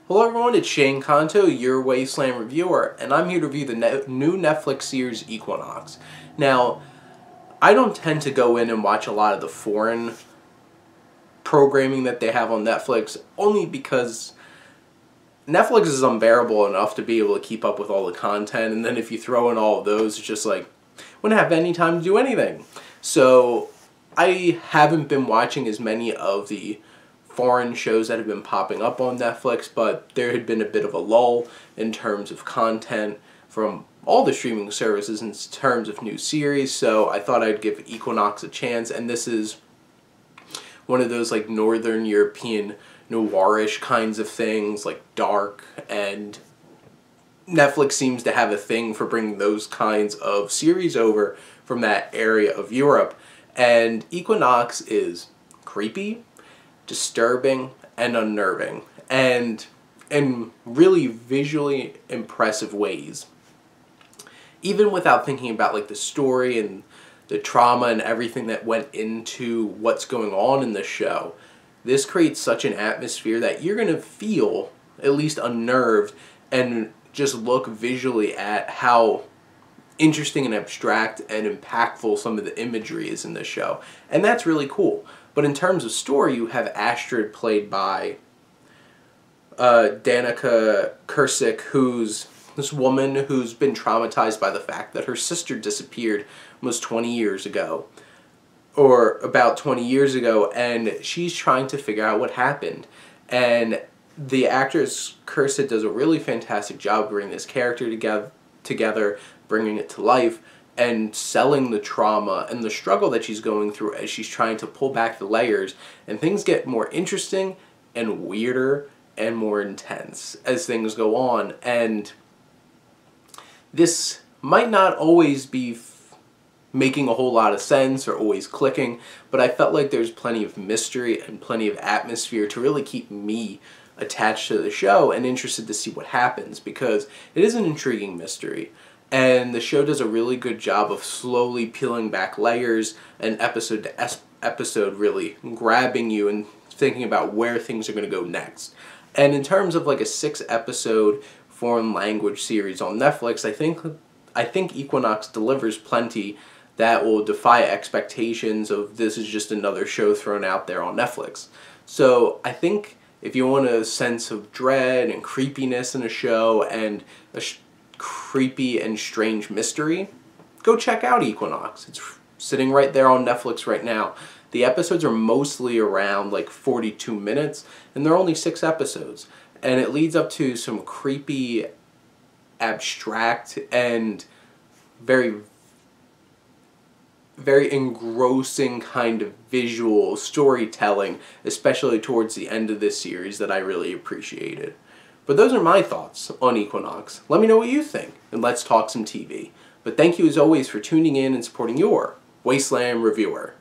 Hello everyone, it's Shane Kanto, your Wasteland reviewer, and I'm here to review the new Netflix series Equinox. Now, I don't tend to go in and watch a lot of the foreign programming that they have on Netflix, only because Netflix is unbearable enough to be able to keep up with all the content, and then if you throw in all of those, it's just like, wouldn't have any time to do anything. So, I haven't been watching as many of the foreign shows that have been popping up on Netflix, but there had been a bit of a lull in terms of content from all the streaming services in terms of new series, so I thought I'd give Equinox a chance, and this is one of those like Northern European noirish kinds of things, like dark, and Netflix seems to have a thing for bringing those kinds of series over from that area of Europe, and Equinox is creepy, disturbing, and unnerving, and in really visually impressive ways. Even without thinking about like the story and the trauma and everything that went into what's going on in the show, this creates such an atmosphere that you're going to feel at least unnerved and just look visually at how interesting and abstract and impactful some of the imagery is in this show. And that's really cool. But in terms of story, you have Astrid, played by Danica Kursick, who's this woman who's been traumatized by the fact that her sister disappeared almost 20 years ago, or about 20 years ago, and she's trying to figure out what happened. And the actress Kursick does a really fantastic job bringing this character together, bringing it to life, and selling the trauma and the struggle that she's going through as she's trying to pull back the layers, and things get more interesting and weirder and more intense as things go on. And this might not always be making a whole lot of sense or always clicking, but I felt like there's plenty of mystery and plenty of atmosphere to really keep me attached to the show and interested to see what happens, because it is an intriguing mystery. And the show does a really good job of slowly peeling back layers and episode to episode, really grabbing you and thinking about where things are going to go next. And in terms of like a 6-episode foreign language series on Netflix, I think Equinox delivers plenty that will defy expectations of this is just another show thrown out there on Netflix. So I think if you want a sense of dread and creepiness in a show and a creepy and strange mystery, go check out Equinox. It's sitting right there on Netflix right now. The episodes are mostly around like 42 minutes, and there are only 6 episodes. And it leads up to some creepy, abstract, and very, very engrossing kind of visual storytelling, especially towards the end of this series, that I really appreciated. But those are my thoughts on Equinox. Let me know what you think, and let's talk some TV. But thank you as always for tuning in and supporting your Wasteland reviewer.